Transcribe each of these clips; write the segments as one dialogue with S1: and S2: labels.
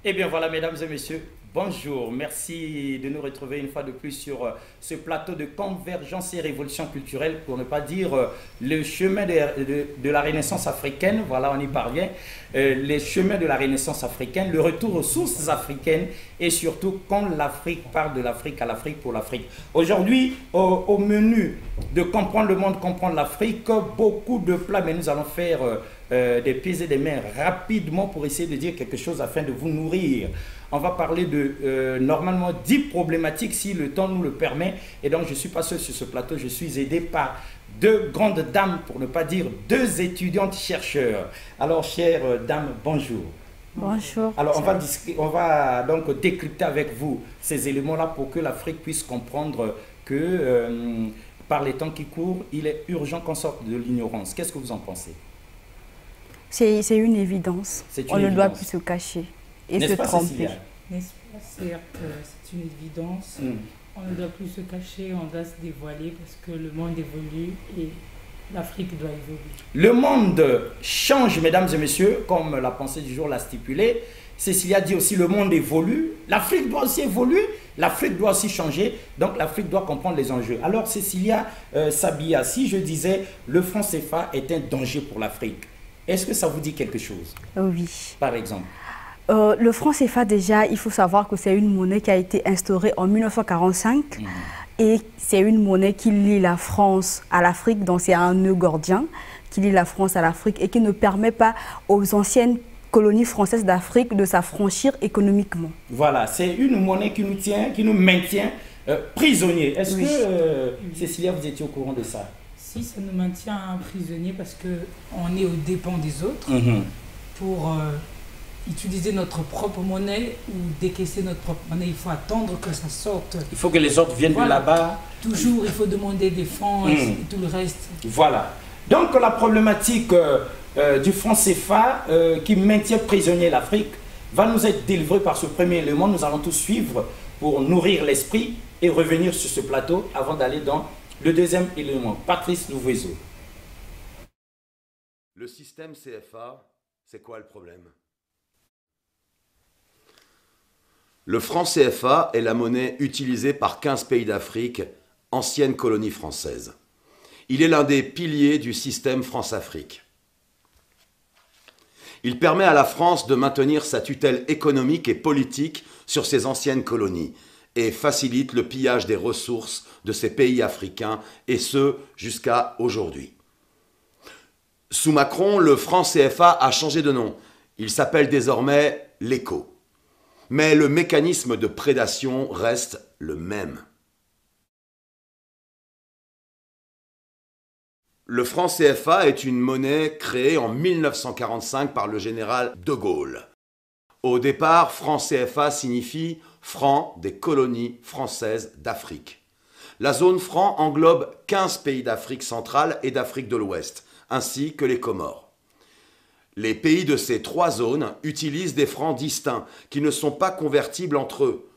S1: Eh bien voilà, mesdames et messieurs, bonjour. Merci de nous retrouver une fois de plus sur ce plateau de convergence et révolution culturelle, pour ne pas dire le chemin de la Renaissance africaine. Voilà, on y parvient. Les chemins de la Renaissance africaine, le retour aux sources africaines et surtout quand l'Afrique parle de l'Afrique à l'Afrique pour l'Afrique. Aujourd'hui, au menu de comprendre le monde, comprendre l'Afrique, beaucoup de plats, mais nous allons faire des pieds et des mains rapidement pour essayer de dire quelque chose afin de vous nourrir. On va parler de normalement 10 problématiques si le temps nous le permet. Et donc je ne suis pas seul sur ce plateau, je suis aidé par deux grandes dames, pour ne pas dire deux étudiantes chercheurs. Alors chères dames, bonjour.
S2: Bonjour.
S1: Alors on va donc décrypter avec vous ces éléments-là pour que l'Afrique puisse comprendre que par les temps qui courent, il est urgent qu'on sorte de l'ignorance. Qu'est-ce que vous en pensez?
S2: C'est une évidence. On ne doit plus se cacher et se tromper.
S3: N'est-ce pas? Certes, c'est une évidence. On ne doit plus se cacher, on doit se dévoiler parce que le monde évolue et l'Afrique doit évoluer.
S1: Le monde change, mesdames et messieurs, comme la pensée du jour l'a stipulé. Cécilia dit aussi le monde évolue. L'Afrique doit aussi évoluer. L'Afrique doit aussi changer. Donc l'Afrique doit comprendre les enjeux. Alors Cécilia Sabia, si je disais le franc CFA est un danger pour l'Afrique, est-ce que ça vous dit quelque chose?
S2: Oui.
S1: Par exemple?
S2: Le franc CFA, déjà, il faut savoir que c'est une monnaie qui a été instaurée en 1945 et c'est une monnaie qui lie la France à l'Afrique, donc c'est un nœud gordien qui lie la France à l'Afrique et qui ne permet pas aux anciennes colonies françaises d'Afrique de s'affranchir économiquement.
S1: Voilà, c'est une monnaie qui nous tient, qui nous maintient prisonniers. Est-ce que, Cécilia, vous étiez au courant de ça?
S3: Si, ça nous maintient prisonniers parce qu'on est aux dépens des autres pour utiliser notre propre monnaie ou décaisser notre propre monnaie. Il faut attendre que ça sorte.
S1: Il faut que les autres viennent de là-bas.
S3: Toujours, il faut demander des fonds et tout le reste.
S1: Voilà. Donc la problématique du franc CFA qui maintient prisonnier l'Afrique va nous être délivrée par ce premier élément. Nous allons tous suivre pour nourrir l'esprit et revenir sur ce plateau avant d'aller dans le deuxième élément. Patrice Louvoiseau.
S4: Le système CFA, c'est quoi le problème? Le franc CFA est la monnaie utilisée par 15 pays d'Afrique, ancienne colonie française. Il est l'un des piliers du système France-Afrique. Il permet à la France de maintenir sa tutelle économique et politique sur ses anciennes colonies et facilite le pillage des ressources de ces pays africains, et ce, jusqu'à aujourd'hui. Sous Macron, le franc CFA a changé de nom. Il s'appelle désormais l'ECO. Mais le mécanisme de prédation reste le même. Le franc CFA est une monnaie créée en 1945 par le général de Gaulle. Au départ, franc CFA signifie franc des colonies françaises d'Afrique. La zone franc englobe 15 pays d'Afrique centrale et d'Afrique de l'Ouest, ainsi que les Comores. Les pays de ces trois zones utilisent des francs distincts qui ne sont pas convertibles entre eux,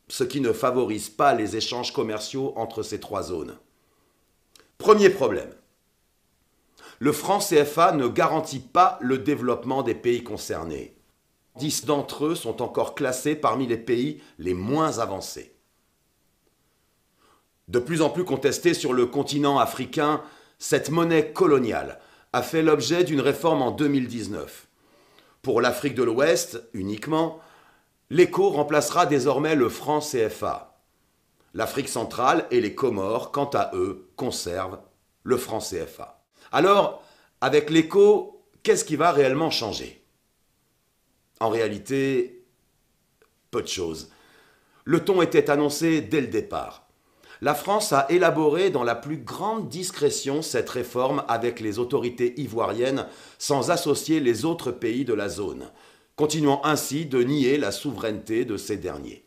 S4: ce qui ne favorise pas les échanges commerciaux entre ces trois zones. Premier problème. Le franc CFA ne garantit pas le développement des pays concernés. 10 d'entre eux sont encore classés parmi les pays les moins avancés. De plus en plus contestée sur le continent africain, cette monnaie coloniale a fait l'objet d'une réforme en 2019. Pour l'Afrique de l'Ouest uniquement, l'ECO remplacera désormais le franc CFA. L'Afrique centrale et les Comores, quant à eux, conservent le franc CFA. Alors, avec l'ECO, qu'est-ce qui va réellement changer? En réalité, peu de choses. Le ton était annoncé dès le départ. La France a élaboré dans la plus grande discrétion cette réforme avec les autorités ivoiriennes sans associer les autres pays de la zone, continuant ainsi de nier la souveraineté de ces derniers.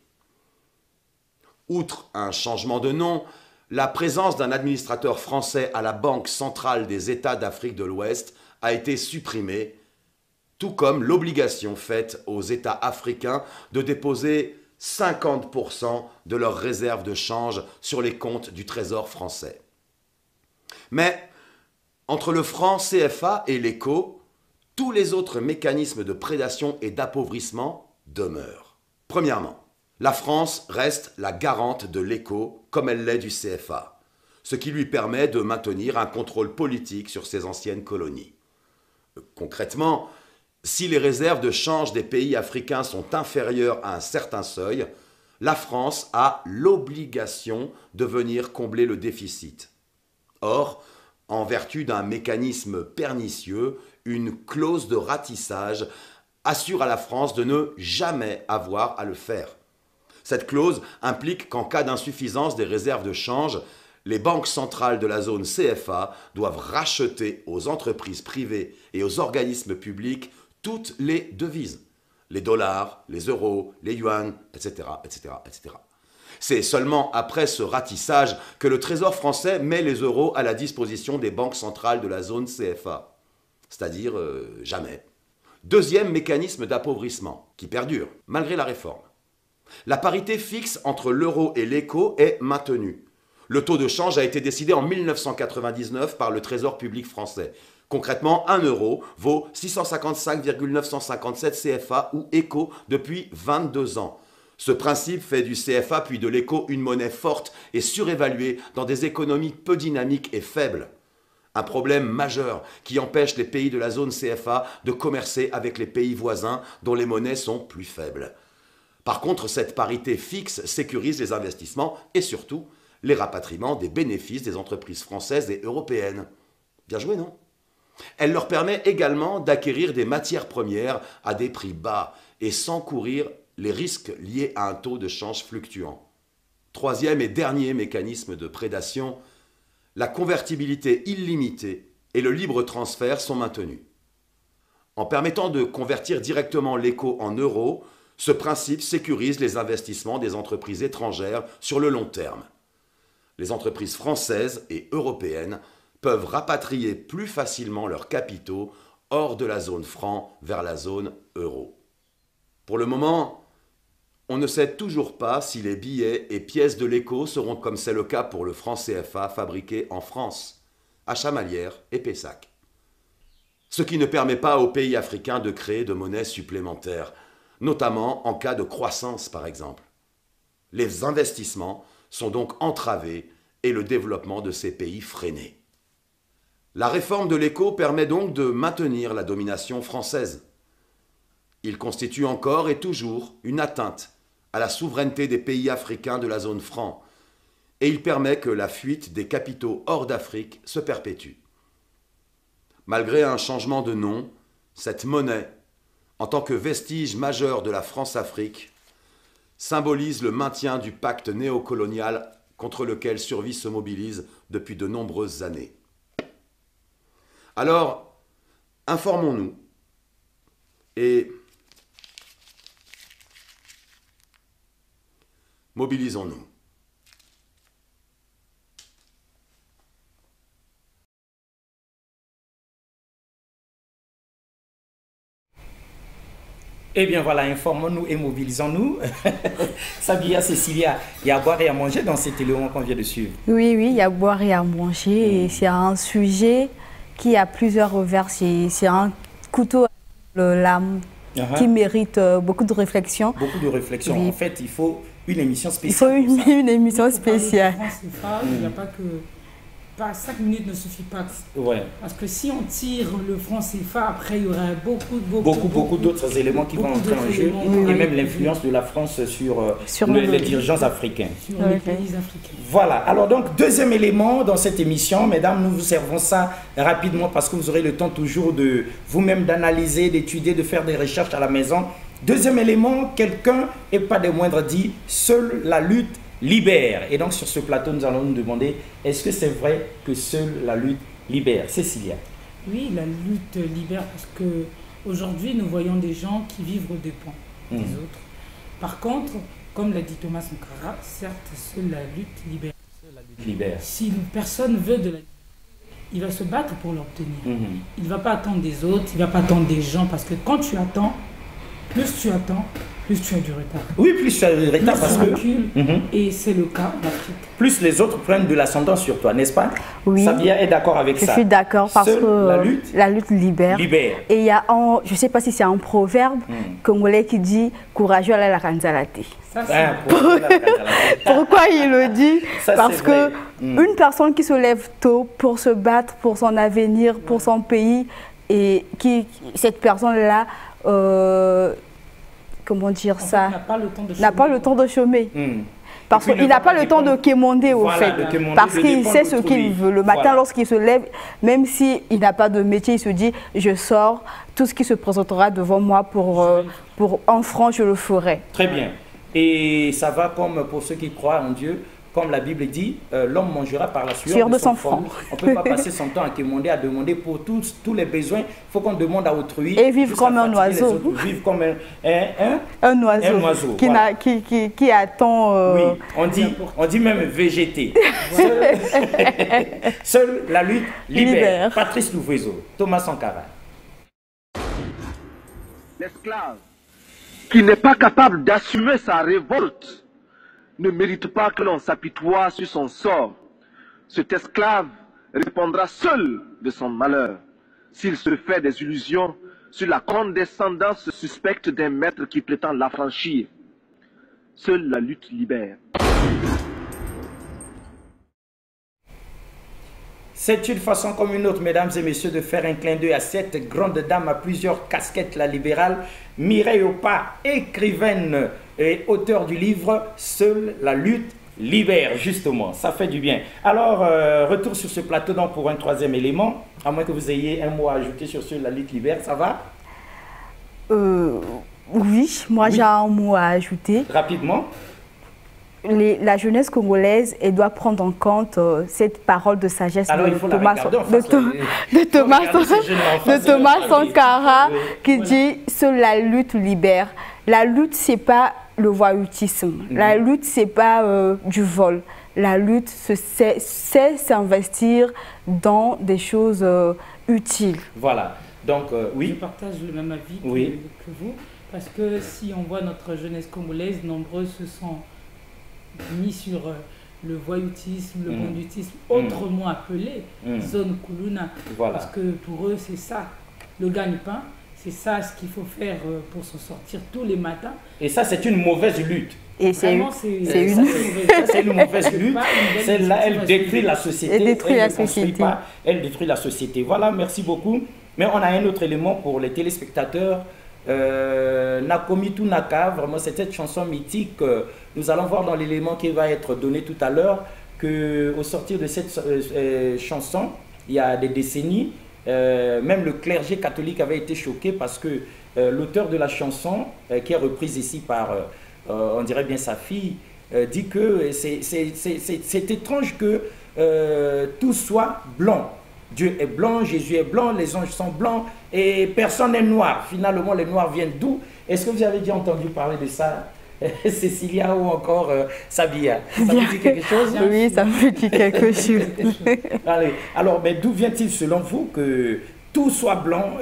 S4: Outre un changement de nom, la présence d'un administrateur français à la Banque centrale des États d'Afrique de l'Ouest a été supprimée, tout comme l'obligation faite aux États africains de déposer 50% de leurs réserves de change sur les comptes du Trésor français. Mais entre le franc CFA et l'ECO, tous les autres mécanismes de prédation et d'appauvrissement demeurent. Premièrement, la France reste la garante de l'écho comme elle l'est du CFA, ce qui lui permet de maintenir un contrôle politique sur ses anciennes colonies. Concrètement, si les réserves de change des pays africains sont inférieures à un certain seuil, la France a l'obligation de venir combler le déficit. Or, en vertu d'un mécanisme pernicieux, une clause de ratissage assure à la France de ne jamais avoir à le faire. Cette clause implique qu'en cas d'insuffisance des réserves de change, les banques centrales de la zone CFA doivent racheter aux entreprises privées et aux organismes publics toutes les devises, les dollars, les euros, les yuans, etc., etc., etc. C'est seulement après ce ratissage que le Trésor français met les euros à la disposition des banques centrales de la zone CFA, c'est-à-dire jamais. Deuxième mécanisme d'appauvrissement, qui perdure, malgré la réforme. La parité fixe entre l'euro et l'écho est maintenue. Le taux de change a été décidé en 1999 par le Trésor public français. Concrètement, 1 euro vaut 655,957 CFA ou écho depuis 22 ans. Ce principe fait du CFA puis de l'écho une monnaie forte et surévaluée dans des économies peu dynamiques et faibles. Un problème majeur qui empêche les pays de la zone CFA de commercer avec les pays voisins dont les monnaies sont plus faibles. Par contre, cette parité fixe sécurise les investissements et surtout les rapatriements des bénéfices des entreprises françaises et européennes. Bien joué, non? Elle leur permet également d'acquérir des matières premières à des prix bas et sans courir les risques liés à un taux de change fluctuant. Troisième et dernier mécanisme de prédation, la convertibilité illimitée et le libre transfert sont maintenus. En permettant de convertir directement l'écho en euros, ce principe sécurise les investissements des entreprises étrangères sur le long terme. Les entreprises françaises et européennes peuvent rapatrier plus facilement leurs capitaux hors de la zone franc vers la zone euro. Pour le moment, on ne sait toujours pas si les billets et pièces de l'écho seront, comme c'est le cas pour le franc CFA, fabriqués en France, à Chamalières et Pessac. Ce qui ne permet pas aux pays africains de créer de monnaie supplémentaire, notamment en cas de croissance par exemple. Les investissements sont donc entravés et le développement de ces pays freiné. La réforme de l'écho permet donc de maintenir la domination française. Il constitue encore et toujours une atteinte à la souveraineté des pays africains de la zone franc, et il permet que la fuite des capitaux hors d'Afrique se perpétue. Malgré un changement de nom, cette monnaie, en tant que vestige majeur de la France-Afrique, symbolise le maintien du pacte néocolonial contre lequel Survie se mobilise depuis de nombreuses années. Alors, informons-nous et mobilisons-nous.
S1: Eh bien voilà, informons-nous et mobilisons-nous. Sabia, Cécilia, il y a à boire et à manger dans cet élément qu'on vient de suivre.
S2: Oui, il y a à boire et à manger. Et c'est un sujet qui a plusieurs revers. C'est un couteau à la lame qui mérite beaucoup de réflexion.
S1: Beaucoup de réflexion. Oui. En fait, il faut une émission
S2: Il
S1: spéciale.
S2: faut une émission spéciale.
S3: Il n'y a pas que... Pas 5 minutes ne suffit pas.
S1: Ouais.
S3: Parce que si on tire le franc CFA, après il y aurait beaucoup
S1: d'autres éléments qui vont entrer en jeu. Et même l'influence de la France sur les dirigeants africains.
S3: Sur les pays africains.
S1: Voilà. Alors donc, deuxième élément dans cette émission, mesdames, nous vous servons ça rapidement parce que vous aurez le temps toujours de vous-même d'analyser, d'étudier, de faire des recherches à la maison. Deuxième élément, quelqu'un, et pas des moindres, dit « Seule la lutte libère ». Et donc sur ce plateau, nous allons nous demander, est-ce que c'est vrai que seule la lutte libère? Cécilia.
S3: Oui, la lutte libère parce qu'aujourd'hui, nous voyons des gens qui vivent aux dépens des autres. Par contre, comme l'a dit Thomas Sankara, certes, seule la lutte libère. Si une personne veut de la liberté, il va se battre pour l'obtenir. Il ne va pas attendre des autres, il ne va pas attendre des gens parce que quand tu attends, plus plus tu as du retard.
S1: Oui, plus tu as du retard parce que...
S3: Et c'est le cas en Afrique.
S1: Plus les autres prennent de l'ascendance sur toi, n'est-ce pas?
S2: Oui.
S1: Sabia est d'accord avec ça.
S2: Je suis d'accord parce
S1: Seule
S2: que
S1: la lutte
S2: libère. Et il y a je ne sais pas si c'est un proverbe congolais qui dit « courageux à la ranzalate ». Pourquoi il le dit? Parce que une personne qui se lève tôt pour se battre pour son avenir, pour son pays, et cette personne-là, comment dire ça, n'a pas le temps de chômer. Parce qu'il n'a pas le temps de quémander au fait. Parce qu'il sait ce qu'il veut. Le matin, lorsqu'il se lève, même s'il n'a pas de métier, il se dit « je sors, tout ce qui se présentera devant moi pour en franc, je le ferai ».
S1: Très bien. Et ça va comme pour ceux qui croient en Dieu, comme la Bible dit, l'homme mangera par la sueur de son front. On ne peut pas passer son temps à quémander, à demander pour tous les besoins. Il faut qu'on demande à autrui.
S2: Et vivre comme un oiseau.
S1: Vivre comme
S2: un oiseau. Qui attend...
S1: Oui, on dit même végéter. Seule la lutte libère. Patrice Louvezo, Thomas Sankara.
S5: L'esclave qui n'est pas capable d'assumer sa révolte ne mérite pas que l'on s'apitoie sur son sort. Cet esclave répondra seul de son malheur s'il se fait des illusions sur la condescendance suspecte d'un maître qui prétend l'affranchir. Seule la lutte libère.
S1: C'est une façon comme une autre, mesdames et messieurs, de faire un clin d'œil à cette grande dame à plusieurs casquettes, la libérale, Mireille Opa, écrivaine et auteur du livre « Seule la lutte libère », justement. Ça fait du bien. Alors, retour sur ce plateau donc pour un troisième élément, à moins que vous ayez un mot à ajouter sur « Seule la lutte libère », ça va?
S2: Oui, moi j'ai un mot à ajouter.
S1: Rapidement.
S2: La jeunesse congolaise, elle doit prendre en compte cette parole de sagesse de Thomas Sankara qui dit « Seule la lutte libère ». La lutte, ce n'est pas le voyoutisme. La lutte, ce n'est pas du vol. La lutte, c'est s'investir dans des choses utiles.
S1: Voilà. Donc, oui.
S3: Je partage le même avis que vous. Parce que si on voit notre jeunesse congolaise, nombreux se sont mis sur le voyoutisme, le banditisme, autrement appelé zone Kuluna.
S1: Voilà.
S3: Parce que pour eux, c'est ça, le gagne-pain. C'est ça ce qu'il faut faire pour s'en sortir tous les matins.
S1: Et ça, c'est une mauvaise lutte.
S2: Et c'est une
S1: mauvaise lutte. Celle-là, elle détruit la société.
S2: Elle détruit la société.
S1: Elle détruit la société. Voilà, merci beaucoup. Mais on a un autre élément pour les téléspectateurs. Nakomi Tunaka, vraiment c'est cette chanson mythique. Nous allons voir dans l'élément qui va être donné tout à l'heure qu'au sortir de cette chanson, il y a des décennies, même le clergé catholique avait été choqué parce que l'auteur de la chanson, qui est reprise ici par, on dirait bien sa fille, dit que c'est étrange que tout soit blanc. Dieu est blanc, Jésus est blanc, les anges sont blancs et personne n'est noir. Finalement, les noirs viennent d'où? Est-ce que vous avez déjà entendu parler de ça, Cécilia ou encore Sabia? Ça vous dit quelque chose?
S2: Oui, ça me dit quelque chose.
S1: Allez, alors, mais d'où vient-il selon vous que tout soit blanc,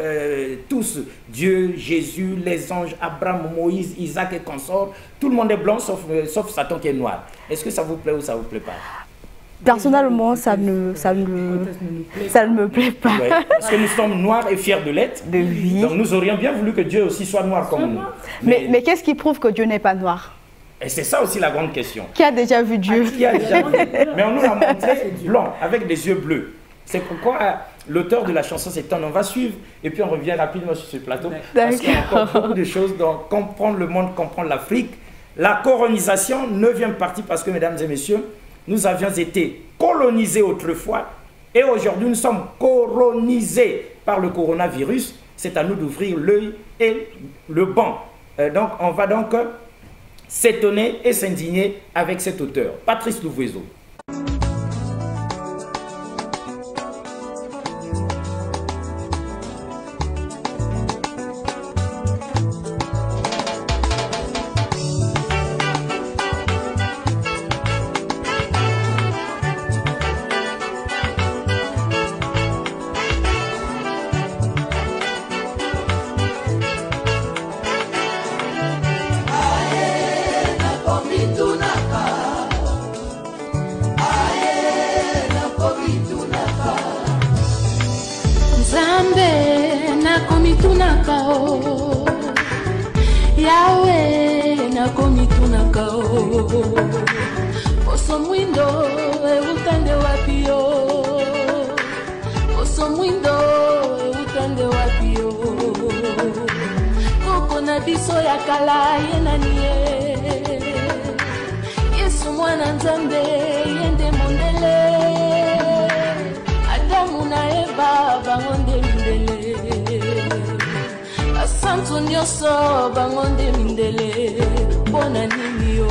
S1: tous, Dieu, Jésus, les anges, Abraham, Moïse, Isaac et consorts, tout le monde est blanc sauf Satan qui est noir. Est-ce que ça vous plaît ou ça ne vous plaît pas?
S2: Personnellement, ça ne me plaît pas.
S1: Ouais, parce que nous sommes noirs et fiers de l'être. Donc nous aurions bien voulu que Dieu aussi soit noir comme nous.
S2: Mais qu'est-ce qui prouve que Dieu n'est pas noir?
S1: Et c'est ça aussi la grande question.
S2: Qui a déjà vu Dieu?
S1: Mais on nous l'a montré blanc, avec des yeux bleus. C'est pourquoi l'auteur de la chanson, c'est on va suivre. Et puis on revient rapidement sur ce plateau. Parce qu'il y a encore beaucoup de choses dans comprendre le monde, comprendre l'Afrique. La colonisation, 9e partie, parce que mesdames et messieurs, nous avions été colonisés autrefois et aujourd'hui nous sommes colonisés par le coronavirus. C'est à nous d'ouvrir l'œil et le banc. Donc on va donc s'étonner et s'indigner avec cet auteur, Patrice Louvezo.
S6: Poso mwindo utande wapi yo. Poso mwindo utande wapi yo. Koko na biso ya kala ye nani ye. Yesu mwana nzambe yende mondele. Adamu na Eva bangonde mindele. Asantu nyoso bangonde mindele. Bona nini yo.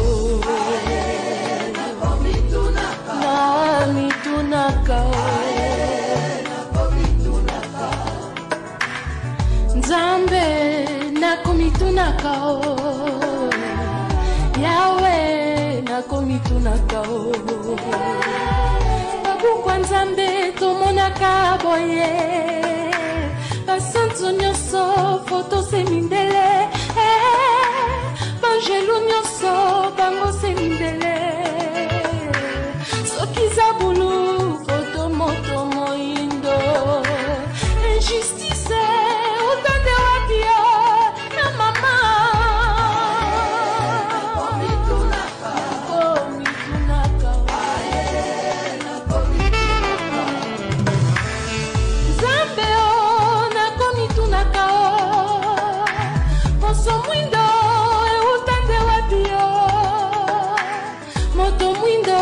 S6: Na mitunaka. Nzambe na komitunaka. Yawe na komitunaka. Babukwa Nzambe tomonaka boye. Basantu nyoso foto se mindele. Banjelu nyoso bango se mindele. Sokiza bulu foto moto moindo. Injustice utande wapio na mama. Komitunaka. Zambe o na komitunaka o. Poso mwindo utande wapio. Moto mwindo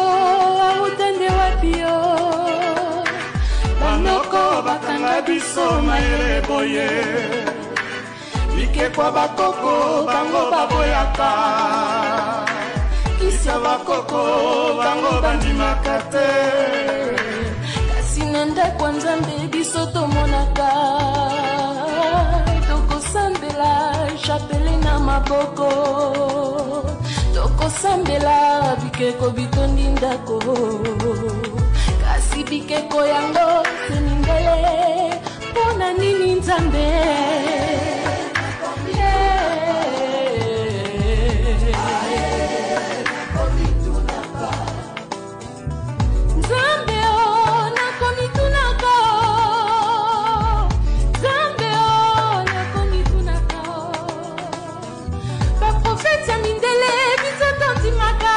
S6: utande wapio. Banoko bakanga biso mayele boye. Bike kwa bakoko bango baboyaka. Kisya bakoko bango bandimaka te. Kasi nanda kwa Nzambe biso tomonaka. Tokosambela chapele na maboko. Tokosambela bikeko bitondi ndako. Kasi bikeko yango seningele. Pona nini Nzambe. Nzambe o na komitunaka. Nzambe o na komitunaka. Ba profeti ya mindele biso tondimaka.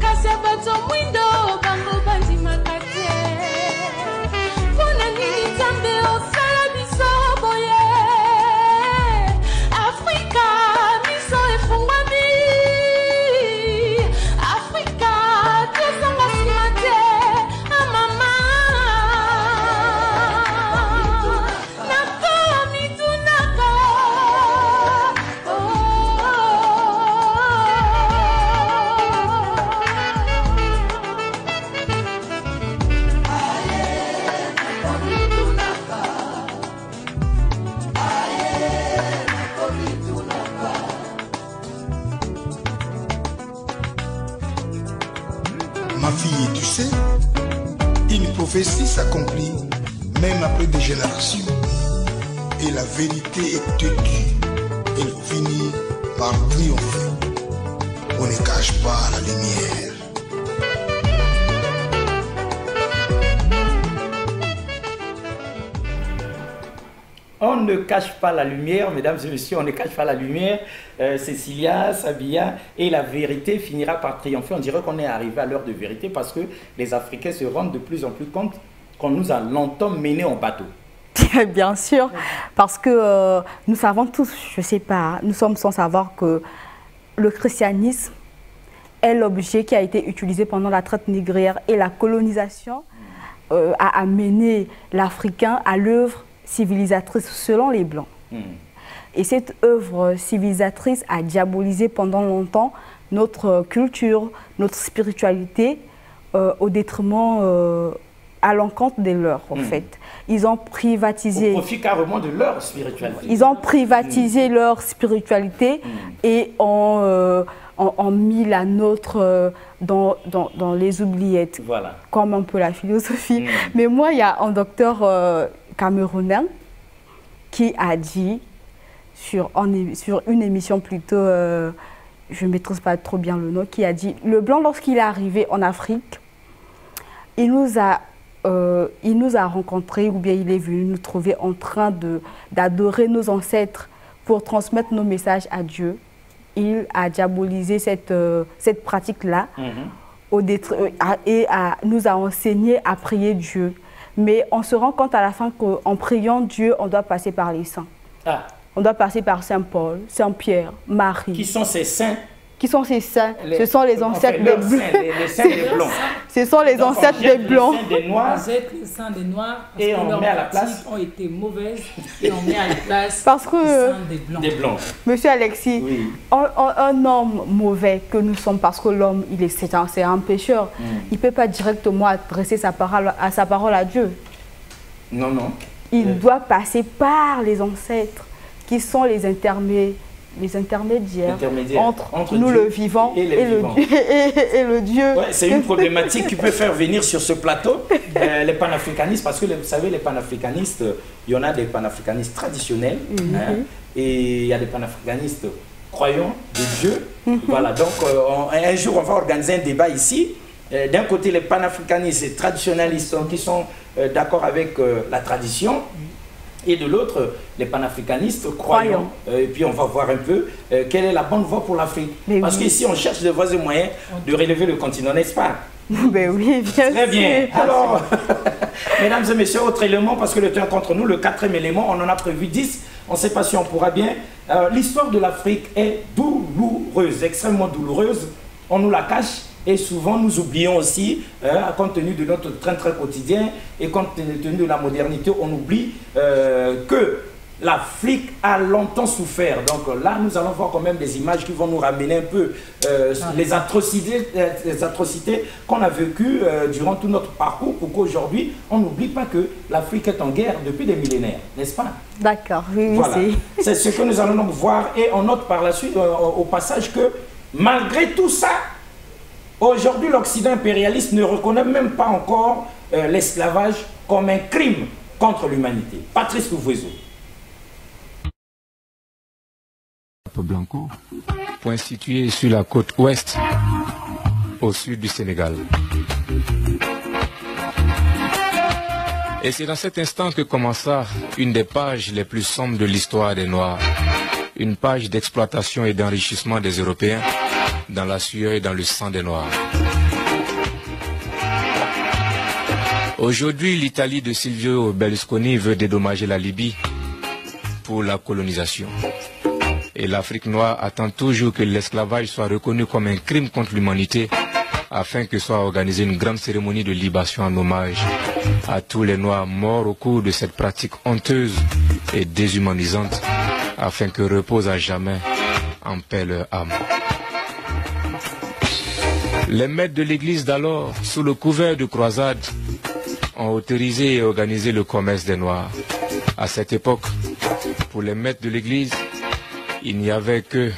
S6: Kasi bato mwindo bango bandimaka te. Pona nini Nzambe osala biso boye. Afrika biso efungwami. Afrika tozanga nsima te. Amama nakomitunaka.
S7: Ma fille, tu sais, une prophétie s'accomplit même après des générations. Et la vérité est têtue. Elle finit par triompher. On ne cache pas la lumière.
S1: On ne cache pas la lumière, mesdames et messieurs, on ne cache pas la lumière. Cécilia, Sabia, et la vérité finira par triompher. On dirait qu'on est arrivé à l'heure de vérité parce que les Africains se rendent de plus en plus compte qu'on nous a longtemps menés en bateau.
S2: Bien sûr, parce que nous savons tous, je ne sais pas, nous sommes sans savoir que le christianisme est l'objet qui a été utilisé pendant la traite négrière et la colonisation a amené l'Africain à l'œuvre civilisatrice selon les Blancs. Et cette œuvre civilisatrice a diabolisé pendant longtemps notre culture, notre spiritualité au détriment, à l'encontre de leurs, en fait. Ils ont privatisé...
S1: Au profit carrément de leur spiritualité.
S2: Ils ont privatisé leur spiritualité et ont mis la nôtre dans les oubliettes,
S1: voilà.
S2: Comme un peu la philosophie. Mais moi, il y a un docteur camerounais qui a dit, sur une émission plutôt, je ne maîtrise pas trop bien le nom, qui a dit, le blanc, lorsqu'il est arrivé en Afrique, il nous a rencontrés, ou bien il est venu nous trouver en train d'adorer nos ancêtres pour transmettre nos messages à Dieu. il a diabolisé cette pratique-là et nous a enseigné à prier Dieu. Mais on se rend compte à la fin qu'en priant Dieu, on doit passer par les saints. Ah. On doit passer par Saint Paul, Saint Pierre, Marie.
S1: Qui sont ces saints?
S2: Qui sont ces saints? Ce sont les ancêtres des Blancs.
S1: Les saints des Blancs.
S2: Ce sont les ancêtres des Blancs.
S1: Les
S3: saints des Noirs, parce
S1: et
S3: que
S1: on met à la place.
S3: Ont été mauvaises et on met à la place
S2: parce que,
S3: les saints des Blancs.
S2: Monsieur Alexis,
S1: oui.
S2: un homme mauvais que nous sommes, parce que l'homme, c'est un pécheur, il ne peut pas directement adresser sa parole à Dieu.
S1: Non, non.
S2: Il doit passer par les ancêtres, qui sont les intermédiaires entre nous,
S1: Dieu
S2: le vivant,
S1: et
S2: le Dieu.
S1: Ouais, c'est une problématique qui peut faire venir sur ce plateau les panafricanistes, parce que vous savez, les panafricanistes, il y en a des panafricanistes traditionnels, et il y a des panafricanistes croyants de Dieu. Voilà, donc un jour, on va organiser un débat ici. D'un côté, les panafricanistes traditionnalistes qui sont d'accord avec la tradition, et de l'autre, les panafricanistes croyants. Et puis on va voir un peu quelle est la bonne voie pour l'Afrique. Parce qu'ici, on cherche des voies et moyens de relever le continent, n'est-ce pas?
S2: Ben oui, bien
S1: Très bien. Alors, mesdames et messieurs, autre élément, parce que le temps est contre nous, le quatrième élément, on en a prévu 10. On ne sait pas si on pourra bien. L'histoire de l'Afrique est douloureuse, extrêmement douloureuse. On nous la cache. Et souvent, nous oublions aussi, compte tenu de notre train quotidien et compte tenu de la modernité, on oublie que l'Afrique a longtemps souffert. Donc là, nous allons voir quand même des images qui vont nous ramener un peu les atrocités qu'on a vécues durant tout notre parcours, pour qu'aujourd'hui, on n'oublie pas que l'Afrique est en guerre depuis des millénaires, n'est-ce pas?
S2: D'accord, oui,
S1: voilà. C'est ce que nous allons donc voir. Et on note par la suite, au passage, que malgré tout ça, aujourd'hui, l'Occident impérialiste ne reconnaît même pas encore l'esclavage comme un crime contre l'humanité. Patrice Louvoiseau.
S8: Blanco, point situé sur la côte ouest, au sud du Sénégal. Et c'est dans cet instant que commença une des pages les plus sombres de l'histoire des Noirs. Une page d'exploitation et d'enrichissement des Européens dans la sueur et dans le sang des Noirs. Aujourd'hui, l'Italie de Silvio Berlusconi veut dédommager la Libye pour la colonisation. Et l'Afrique noire attend toujours que l'esclavage soit reconnu comme un crime contre l'humanité, afin que soit organisée une grande cérémonie de libation en hommage à tous les Noirs morts au cours de cette pratique honteuse et déshumanisante, afin que repose à jamais en paix leur âme. Les maîtres de l'église d'alors, sous le couvert de croisade, ont autorisé et organisé le commerce des Noirs. À cette époque, pour les maîtres de l'église, il n'y avait que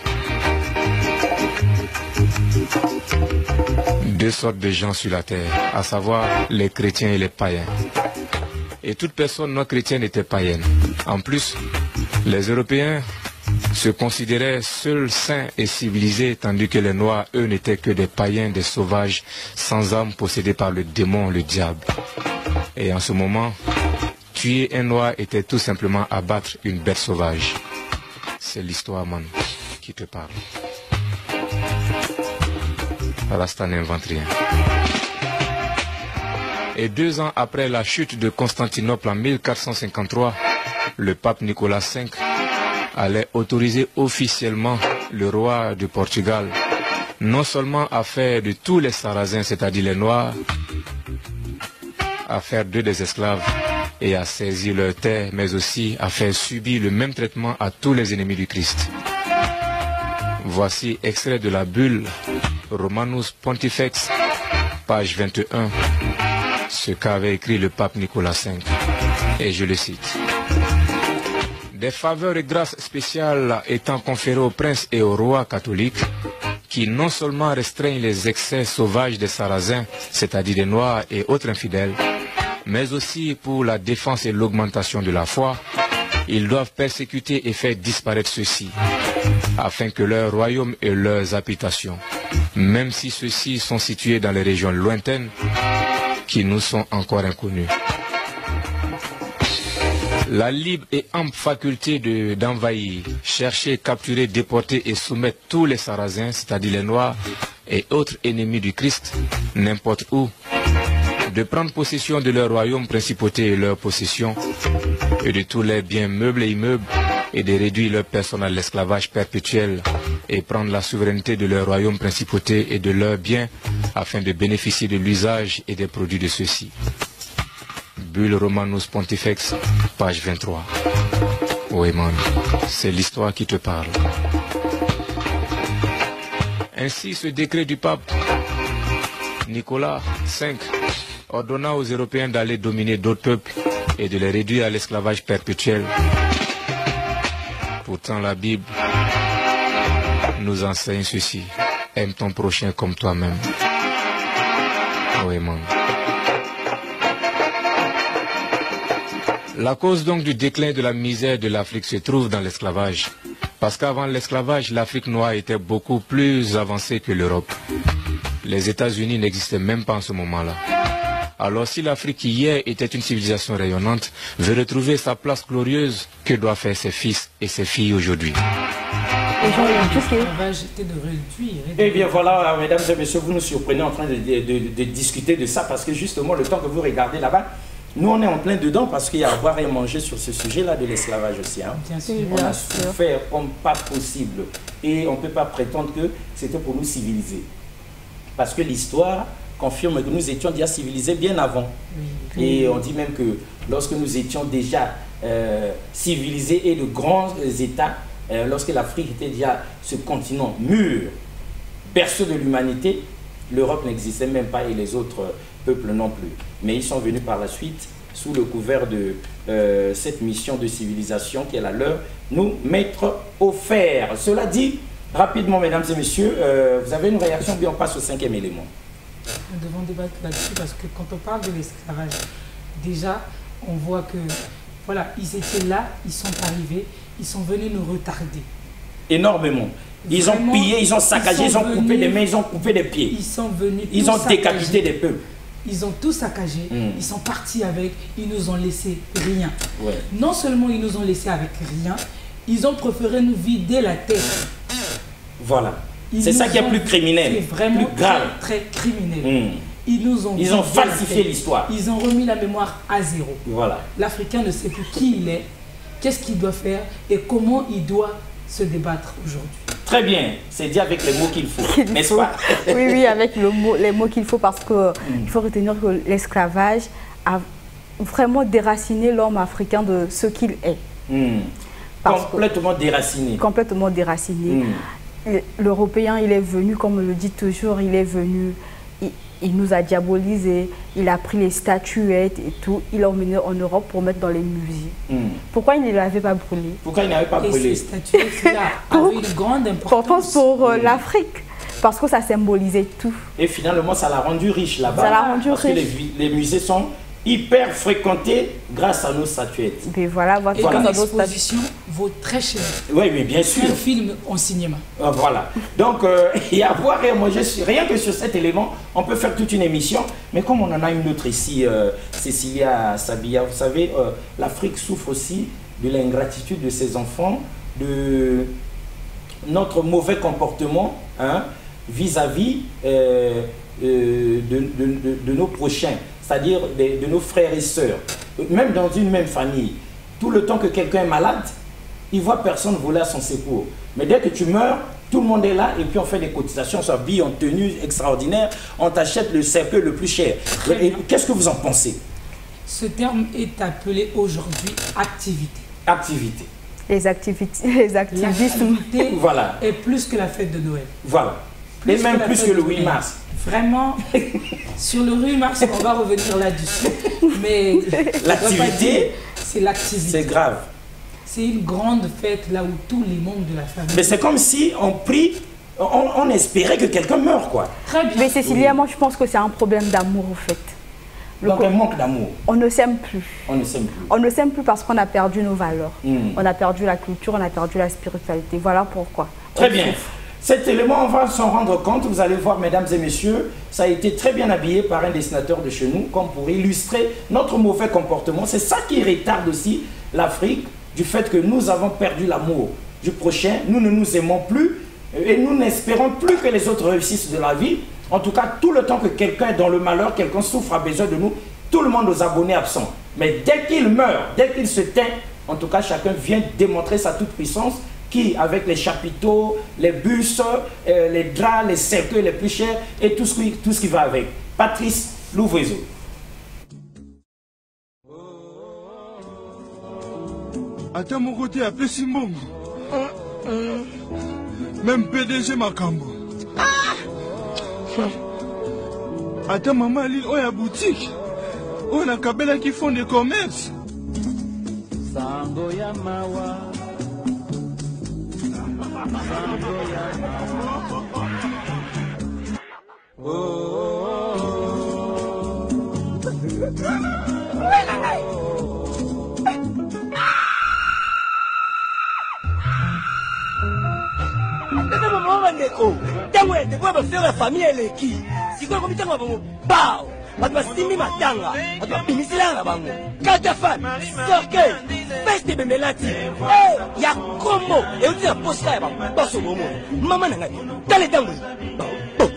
S8: deux sortes de gens sur la terre, à savoir les chrétiens et les païens. Et toute personne non chrétienne était païenne. En plus, les Européens se considéraient seuls saints et civilisés, tandis que les Noirs, eux, n'étaient que des païens, des sauvages, sans âme, possédés par le démon, le diable. Et en ce moment, tuer un Noir était tout simplement abattre une bête sauvage. C'est l'histoire, man, qui te parle. Rasta n'invente rien. Et 2 ans après la chute de Constantinople en 1453, le pape Nicolas V allait autoriser officiellement le roi du Portugal non seulement à faire de tous les Sarrasins, c'est-à-dire les Noirs, à faire d'eux des esclaves et à saisir leurs terres, mais aussi à faire subir le même traitement à tous les ennemis du Christ. Voici extrait de la bulle Romanus Pontifex, page 21, ce qu'avait écrit le pape Nicolas V, et je le cite. Des faveurs et grâces spéciales étant conférées aux princes et aux rois catholiques, qui non seulement restreignent les excès sauvages des Sarrasins, c'est-à-dire des Noirs et autres infidèles, mais aussi pour la défense et l'augmentation de la foi, ils doivent persécuter et faire disparaître ceux-ci, afin que leur royaume et leurs habitations, même si ceux-ci sont situés dans les régions lointaines, qui nous sont encore inconnues, La libre et ample faculté d'envahir, chercher, capturer, déporter et soumettre tous les Sarrasins, c'est-à-dire les Noirs et autres ennemis du Christ, n'importe où, de prendre possession de leur royaume, principauté et leurs possessions, et de tous les biens meubles et immeubles, et de réduire leur personne à l'esclavage perpétuel, et prendre la souveraineté de leur royaume, principauté et de leurs biens, afin de bénéficier de l'usage et des produits de ceux-ci. Bulle Romanus Pontifex, page 23. Oui, man, c'est l'histoire qui te parle. Ainsi, ce décret du pape Nicolas V ordonna aux Européens d'aller dominer d'autres peuples et de les réduire à l'esclavage perpétuel. Pourtant, la Bible nous enseigne ceci. Aime ton prochain comme toi-même. Oui, man. La cause donc du déclin de la misère de l'Afrique se trouve dans l'esclavage. Parce qu'avant l'esclavage, l'Afrique noire était beaucoup plus avancée que l'Europe. Les États-Unis n'existaient même pas en ce moment-là. Alors si l'Afrique qui hier était une civilisation rayonnante veut retrouver sa place glorieuse, que doivent faire ses fils et ses filles aujourd'hui?
S1: Eh bien voilà, mesdames et messieurs, vous nous surprenez en train de discuter de ça parce que justement le temps que vous regardez là-bas, nous on est en plein dedans parce qu'il y a à boire et à manger sur ce sujet-là de l'esclavage aussi. Hein.
S3: Bien sûr.
S1: On a souffert comme pas possible et on ne peut pas prétendre que c'était pour nous civiliser. Parce que l'histoire confirme que nous étions déjà civilisés bien avant. Oui. Et on dit même que lorsque nous étions déjà civilisés et de grands États, lorsque l'Afrique était déjà ce continent mûr, berceau de l'humanité, l'Europe n'existait même pas et les autres peuples non plus. Mais ils sont venus par la suite, sous le couvert de cette mission de civilisation qui est la leur, nous mettre au fer. Cela dit, rapidement, mesdames et messieurs, vous avez une réaction, bien on passe au 5e élément.
S3: Nous devons débattre là-dessus parce que quand on parle de l'esclavage, déjà, on voit que, voilà, ils étaient là, ils sont arrivés, ils sont venus nous retarder.
S1: Énormément. Ils ont pillé, ils ont saccagé, ils ont coupé des mains, ils ont coupé des pieds.
S3: Ils sont venus.
S1: Ils ont décapité des peuples.
S3: Ils ont tout saccagé, ils sont partis avec, ils nous ont laissé rien.
S1: Ouais.
S3: Non seulement ils nous ont laissé avec rien, ils ont préféré nous vider la tête.
S1: Voilà. C'est ça qui est plus criminel.
S3: C'est vraiment
S1: plus grave.
S3: Très criminel. Ils ont
S1: falsifié l'histoire.
S3: Ils ont remis la mémoire à zéro.
S1: Voilà.
S3: L'Africain ne sait plus qui il est, qu'est-ce qu'il doit faire et comment il doit se débattre aujourd'hui.
S1: Très bien, c'est dit avec les mots qu'il faut, n'est-ce pas?
S2: Oui, oui, avec les mots qu'il faut parce qu'il faut retenir que l'esclavage a vraiment déraciné l'homme africain de ce qu'il est.
S1: Complètement déraciné.
S2: Complètement déraciné. L'Européen, il est venu, comme on le dit toujours, il est venu, il nous a diabolisés, il a pris les statuettes et tout, il l'a emmené en Europe pour mettre dans les musées. Pourquoi il ne l'avait pas brûlé?
S1: Pourquoi il n'avait pas brûlé?
S3: Et ces statuettes-là avaient une grande importance
S2: pour l'Afrique, parce que ça symbolisait tout.
S1: Et finalement, ça l'a rendu riche là-bas.
S2: Ça l'a rendu riche.
S1: Parce que les musées sont hyper fréquentés grâce à nos statuettes.
S2: Mais voilà,
S3: et une exposition vaut très cher.
S1: Oui, mais bien sûr.
S3: Un film en cinéma.
S1: Voilà. Donc, il y a à voir et à manger. Rien que sur cet élément, on peut faire toute une émission. Mais comme on en a une autre ici, Cécilia Sabia, vous savez, l'Afrique souffre aussi de l'ingratitude de ses enfants, de notre mauvais comportement vis-à-vis de nos prochains, c'est-à-dire de nos frères et sœurs. Même dans une même famille, tout le temps que quelqu'un est malade, il ne voit personne voler à son secours. Mais dès que tu meurs, tout le monde est là et puis on fait des cotisations, on s'habille en tenue extraordinaire, on t'achète le cercueil le plus cher. Qu'est-ce que vous en pensez?
S3: Ce terme est appelé aujourd'hui activité.
S1: Activité.
S2: Les activismes.
S1: Voilà.
S3: Et plus que la fête de Noël.
S1: Voilà. Et même plus que le 8 mars.
S3: Vraiment, sur le 8 mars, on va revenir là-dessus. Mais
S1: l'activité,
S3: c'est l'activité.
S1: C'est grave.
S3: C'est une grande fête là où tous les membres de la famille...
S1: Mais c'est comme si on prie, on espérait que quelqu'un meure, quoi.
S3: Très bien.
S2: Mais Cécilia, moi je pense que c'est un problème d'amour, en fait.
S1: Donc un manque d'amour.
S2: On ne s'aime plus.
S1: On ne s'aime plus.
S2: On ne s'aime plus parce qu'on a perdu nos valeurs. On a perdu la culture, on a perdu la spiritualité. Voilà pourquoi.
S1: Très bien. Cet élément, on va s'en rendre compte. Vous allez voir, mesdames et messieurs, ça a été très bien habillé par un dessinateur de chez nous, comme pour illustrer notre mauvais comportement. C'est ça qui retarde aussi l'Afrique du fait que nous avons perdu l'amour du prochain, nous ne nous aimons plus et nous n'espérons plus que les autres réussissent de la vie. En tout cas, tout le temps que quelqu'un est dans le malheur, quelqu'un souffre, a besoin de nous, tout le monde, nos abonnés absents. Mais dès qu'il meurt, dès qu'il se tait, en tout cas, chacun vient démontrer sa toute-puissance qui, avec les chapiteaux, les bus, les draps, les cercueils les plus chers et tout ce qui va avec. Patrice Louvezo.
S9: Ata mon côté appelé Simon. Même PDG Makambo. Ata maman Lille, oh, y a boutique. On a Kabela qui font des commerces. Sango ya mawa. Sango ya mawa.
S10: Tango ete kwa bafere la famille eleki. Siko ko bitango bango. Bao. Batu basimi matanga. Batu bapimisila na bango. Kata fan. Sorke. Peste bemelati. Eh, ya kombo. E uti na posta ya bango. Baso bomo. Mama na ngai. Tale tango. Bao.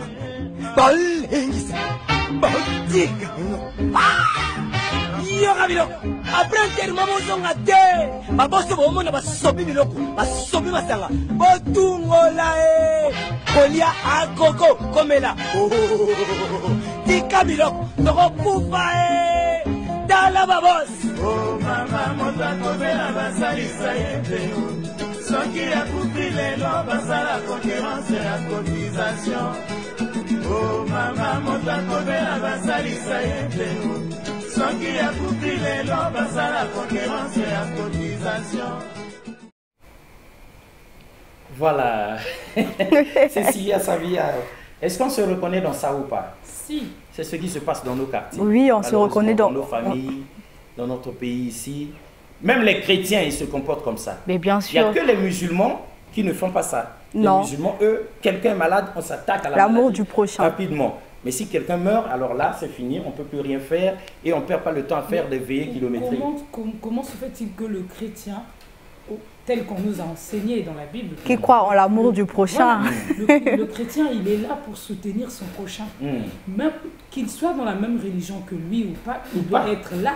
S10: Bao lengisa. Bao tika. Yo kabilo. Après enterrement bozonga te. Baboso bomo na basobi biloko. Basobi masanga. Botungola e. Kolia akoko komela. Tika biloko. Toko kufa e. Dala babos. Oh mama moza komela basalisa yete. Soki ya kupi lelo basala concurrence ya cotisation. Oh mama moza komela basalisa yete. Soki ya kupi lelo basala concurrence ya cotisation.
S1: Voilà. Cécilia Savia, est-ce qu'on se reconnaît dans ça ou pas?
S3: Si.
S1: C'est ce qui se passe dans nos quartiers.
S2: Oui, on se reconnaît dans
S1: nos familles, dans notre pays ici. Même les chrétiens, ils se comportent comme ça.
S2: Mais bien sûr.
S1: Il n'y a que les musulmans qui ne font pas ça.
S2: Non.
S1: Les musulmans, eux, quelqu'un est malade, on s'attaque à
S2: l'amour du prochain.
S1: Rapidement. Mais si quelqu'un meurt, alors là, c'est fini, on ne peut plus rien faire et on ne perd pas le temps à faire des veillées kilométriques.
S3: Comment se fait-il que le chrétien, tel qu'on nous a enseigné dans la Bible,
S2: qui croit en l'amour du prochain,
S3: voilà, le chrétien, il est là pour soutenir son prochain. Même qu'il soit dans la même religion que lui ou pas, il doit être là.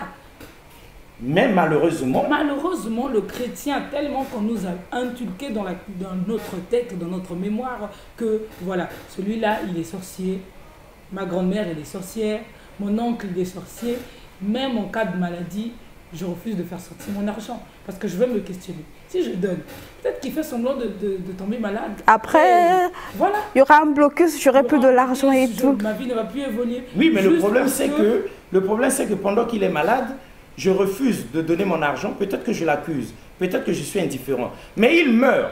S1: Mais malheureusement...
S3: Malheureusement, le chrétien, tellement qu'on nous a inculqué dans notre tête, dans notre mémoire, que voilà, celui-là, il est sorcier, ma grand-mère, elle est sorcière, mon oncle, il est sorcier. Même en cas de maladie, je refuse de faire sortir mon argent parce que je veux me questionner. Si je donne, peut-être qu'il fait semblant de tomber malade.
S2: Après,
S3: voilà.
S2: Il y aura un blocus, j'aurai plus de l'argent et tout.
S3: Ma vie ne va plus évoluer.
S1: Oui, mais le problème, c'est que pendant qu'il est malade, je refuse de donner mon argent. Peut-être que je l'accuse, peut-être que je suis indifférent. Mais il meurt.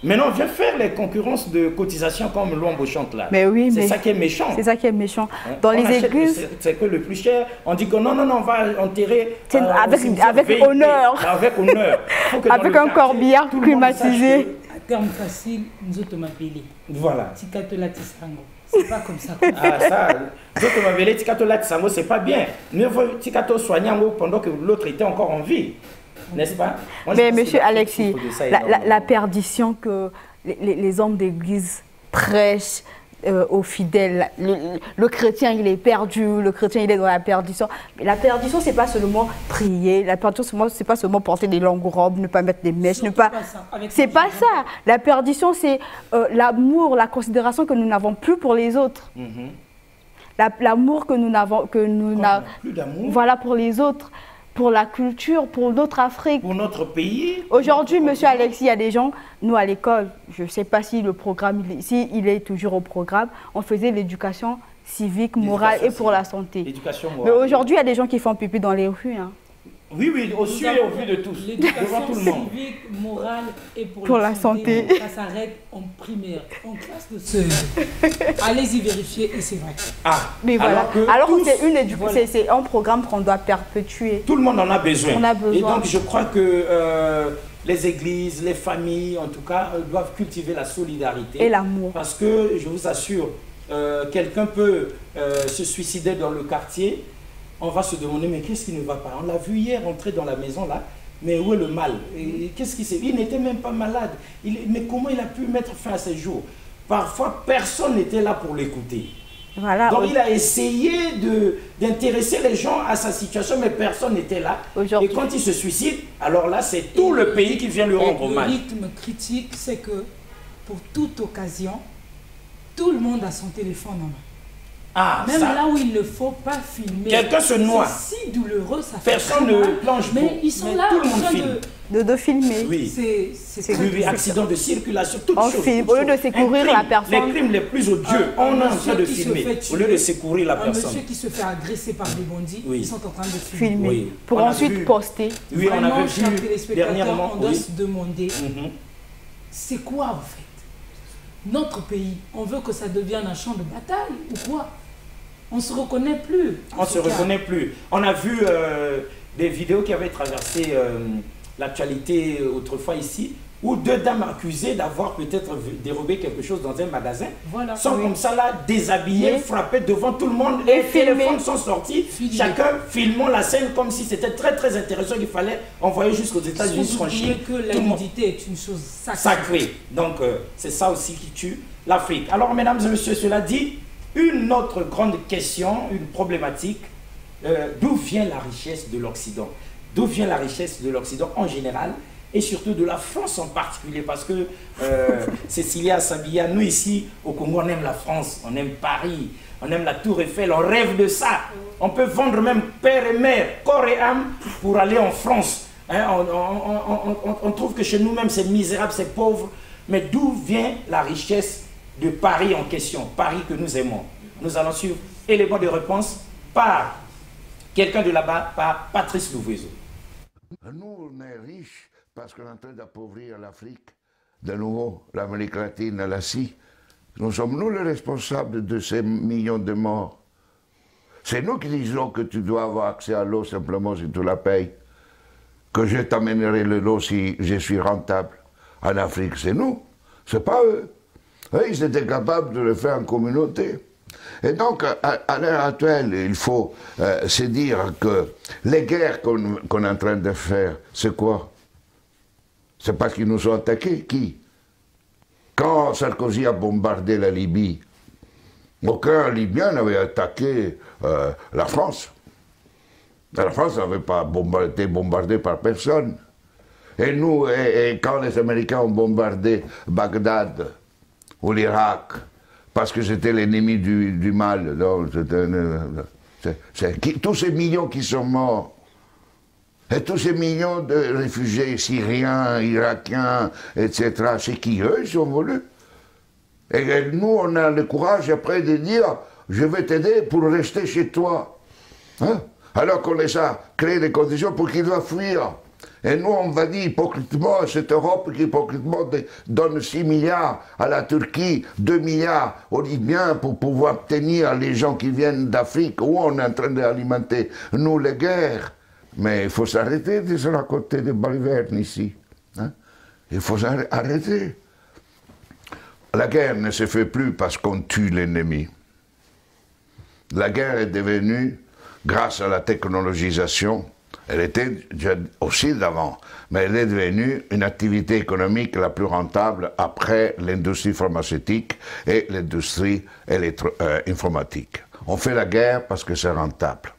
S1: Maintenant, on vient faire les concurrences de cotisation comme Luambo chante là.
S2: Mais oui,
S1: c'est ça qui est méchant.
S2: C'est ça qui est méchant. Dans les églises,
S1: c'est que le plus cher, on dit que non, on va enterrer
S2: avec honneur.
S1: Avec honneur.
S2: Avec un corbillard climatisé.
S3: À terme facile, nous autres m'appeler.
S1: Voilà.
S3: Tikatola Tisango. C'est pas comme ça.
S1: Ah, ça, nous autres m'appeler Tikatola Tisango, c'est pas bien. Mieux vaut Tikato Soignango pendant que l'autre était encore en vie. N'est-ce pas?
S2: Mais monsieur Alexis, la perdition que les hommes d'église prêchent aux fidèles, le chrétien il est perdu, le chrétien il est dans la perdition. Mais la perdition c'est pas seulement prier, la perdition c'est pas seulement porter des longues robes, ne pas mettre des mèches, ne pas... C'est pas ça. La perdition c'est l'amour, la considération que nous n'avons plus pour les autres. L'amour que nous n'avons...
S1: Plus d'amour.
S2: Voilà, pour les autres. Pour la culture, pour notre Afrique.
S1: Pour notre pays.
S2: Aujourd'hui, monsieur Alexis, il y a des gens, nous à l'école, je ne sais pas si le programme, il est toujours au programme, on faisait l'éducation civique, morale et pour la santé.
S1: L'éducation morale.
S2: Mais aujourd'hui, il y a des gens qui font pipi dans les rues. Hein.
S1: Oui, au su et au vu de tous.
S3: L'éducation civique, morale et pour la santé. Ça s'arrête en primaire, en classe de CE. Allez-y vérifier et c'est vrai.
S1: Ah,
S2: mais voilà. Alors que c'est une éducation, c'est un programme qu'on doit perpétuer.
S1: Tout le monde en a besoin.
S2: On a besoin.
S1: Et donc je crois que les églises, les familles, en tout cas, doivent cultiver la solidarité.
S2: Et l'amour.
S1: Parce que, je vous assure, quelqu'un peut se suicider dans le quartier. On va se demander, mais qu'est-ce qui ne va pas? On l'a vu hier entrer dans la maison là, Mais où est le mal? Qu'est-ce qui s'est... Il n'était même pas malade. Mais comment il a pu mettre fin à ses jours? Parfois, personne n'était là pour l'écouter.
S2: Voilà.
S1: Donc il a essayé d'intéresser les gens à sa situation, mais personne n'était là. Et quand il se suicide, alors là, c'est tout le pays qui vient lui rendre hommage.
S3: Le rythme critique, c'est que pour toute occasion, tout le monde a son téléphone en main.
S1: Ah,
S3: même
S1: ça.
S3: là où il ne faut pas filmer.
S1: Quelqu'un se noie.
S3: C'est si douloureux, ça fait
S1: personne ne plonge.
S3: Mais ils sont là
S1: tout le monde
S3: en train
S1: filme.
S2: De filmer.
S1: Oui.
S3: C'est
S1: accident de circulation, toutes
S2: on
S1: choses.
S2: filme. Au lieu de secourir la personne.
S1: Les crimes les plus odieux, on est en train de filmer. Au lieu de secourir la personne.
S3: Un monsieur qui se fait agresser par des bandits, ils sont en train de
S2: filmer.
S1: Oui.
S2: Pour ensuite poster.
S1: Oui, on avait
S3: chers
S1: vu
S3: téléspectateurs,
S1: dernièrement.
S3: on doit se demander, c'est quoi en fait notre pays? On veut que ça devienne un champ de bataille ou quoi? On ne se reconnaît plus.
S1: On ne se reconnaît plus. On a vu des vidéos qui avaient traversé l'actualité autrefois ici, où deux dames accusées d'avoir peut-être dérobé quelque chose dans un magasin sont comme ça là, déshabillées, frappées devant tout le monde. Les téléphones sont sortis, chacun filmant la scène comme si c'était très très intéressant, qu'il fallait envoyer jusqu'aux États-Unis.
S3: Vous oubliez que la nudité est une chose sacrée.
S1: Donc c'est ça aussi qui tue l'Afrique. Alors mesdames et messieurs, cela dit, une autre grande question, une problématique, d'où vient la richesse de l'Occident? D'où vient la richesse de l'Occident en général et surtout de la France en particulier? Parce que Cécilia Sabia, nous ici au Congo, on aime la France, on aime Paris, on aime la Tour Eiffel, on rêve de ça. On peut vendre même père et mère, corps et âme pour aller en France. Hein, on trouve que chez nous-mêmes c'est misérable, c'est pauvre. Mais d'où vient la richesse de Paris en question, Paris que nous aimons? Nous allons suivre éléments de réponse par quelqu'un de là-bas, par Patrice Louvezo.
S11: Nous, on est riches parce qu'on est en train d'appauvrir l'Afrique, de nouveau l'Amérique latine, l'Asie. Nous sommes nous les responsables de ces millions de morts. C'est nous qui disons que tu dois avoir accès à l'eau simplement si tu la payes. Que je t'amènerai l'eau si je suis rentable. En Afrique, c'est nous, c'est pas eux. Eux, ils étaient capables de le faire en communauté. Et donc, à l'heure actuelle, il faut se dire que les guerres qu'on est en train de faire, c'est quoi? C'est parce qu'ils nous ont attaqués. Qui? Quand Sarkozy a bombardé la Libye, aucun Libyen n'avait attaqué la France. La France n'avait pas été bombardée par personne. Et nous, quand les Américains ont bombardé Bagdad ou l'Irak, parce que c'était l'ennemi du mal, tous ces millions qui sont morts, et tous ces millions de réfugiés syriens, irakiens, etc., c'est qui eux, ils ont voulu. Et nous, on a le courage après de dire, je vais t'aider pour rester chez toi. Hein? Alors qu'on les a créé des conditions pour qu'ils doivent fuir. Et nous, on va dire hypocritement, cette Europe qui hypocritement donne 6 milliards à la Turquie, 2 milliards aux Libyens pour pouvoir tenir les gens qui viennent d'Afrique, où on est en train d'alimenter, nous, les guerres. Mais il faut s'arrêter de se raconter des balivernes ici. Hein? Il faut arrêter. La guerre ne se fait plus parce qu'on tue l'ennemi. La guerre est devenue, grâce à la technologisation, elle était déjà aussi d'avant, mais elle est devenue une activité économique la plus rentable après l'industrie pharmaceutique et l'industrie informatique. On fait la guerre parce que c'est rentable.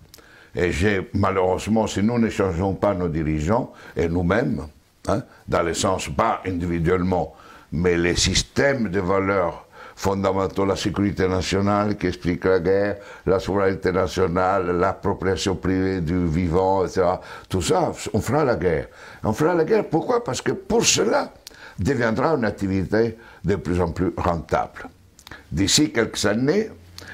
S11: Et malheureusement, si nous ne changeons pas nos dirigeants, et nous-mêmes, hein, dans le sens pas individuellement, mais les systèmes de valeurs fondamentaux, la sécurité nationale qui explique la guerre, la souveraineté nationale, l'appropriation privée du vivant, etc. Tout ça, on fera la guerre. On fera la guerre, pourquoi? Parce que pour cela, deviendra une activité de plus en plus rentable. D'ici quelques années,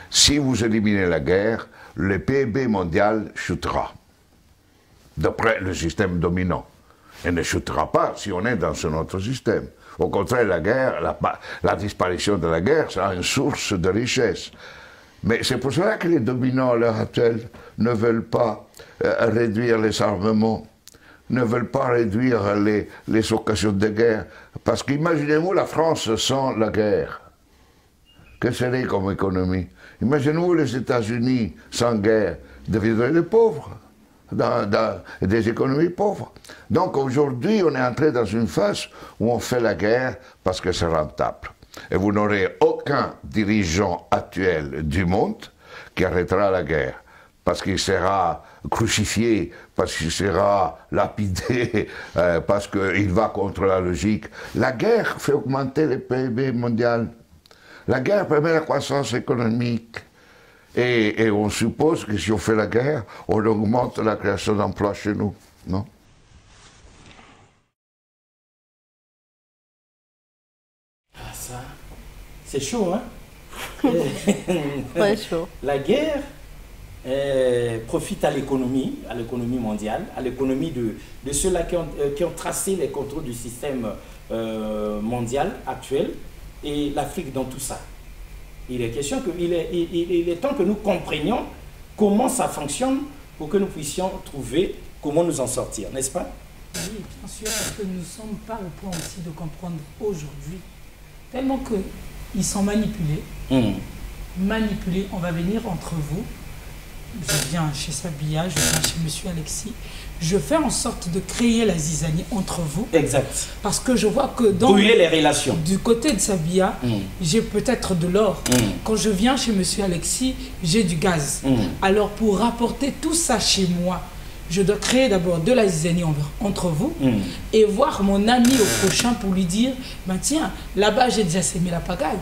S11: si vous éliminez la guerre, le PIB mondial chutera, d'après le système dominant. Et ne chutera pas si on est dans un autre système. Au contraire, la guerre, la disparition de la guerre sera une source de richesse. Mais c'est pour cela que les dominants à l'heure actuelle ne veulent pas réduire les armements, ne veulent pas réduire les occasions de guerre. Parce qu'imaginez-vous la France sans la guerre. Que serait comme économie? Imaginez-vous les États-Unis sans guerre, deviendraient des pauvres, des économies pauvres. Donc aujourd'hui, on est entré dans une phase où on fait la guerre parce que c'est rentable. Et vous n'aurez aucun dirigeant actuel du monde qui arrêtera la guerre, parce qu'il sera crucifié, parce qu'il sera lapidé, parce qu'il va contre la logique. La guerre fait augmenter le PIB mondial. La guerre permet la croissance économique. Et on suppose que si on fait la guerre, on augmente la création d'emplois chez nous, non?
S1: Ah, ça, c'est chaud, hein?
S2: Très chaud.
S1: La guerre profite à l'économie mondiale, à l'économie de ceux-là qui ont tracé les contours du système mondial actuel, et l'Afrique dans tout ça. Il est question il est temps que nous comprenions comment ça fonctionne pour que nous puissions trouver comment nous en sortir, n'est-ce pas?
S3: Oui, bien sûr, parce que nous ne sommes pas au point aussi de comprendre aujourd'hui, tellement qu'ils sont manipulés. Manipulés, on va venir entre vous. Je viens chez Sabia, je viens chez Monsieur Alexis. Je fais en sorte de créer la zizanie entre vous.
S1: Exact.
S3: Parce que je vois que dans
S1: brûler les relations.
S3: Du côté de Sabia, j'ai peut-être de l'or. Quand je viens chez Monsieur Alexis, j'ai du gaz. Alors pour rapporter tout ça chez moi, je dois créer d'abord de la zizanie entre vous et voir mon ami au prochain pour lui dire, ben tiens, là-bas j'ai déjà sémé la pagaille.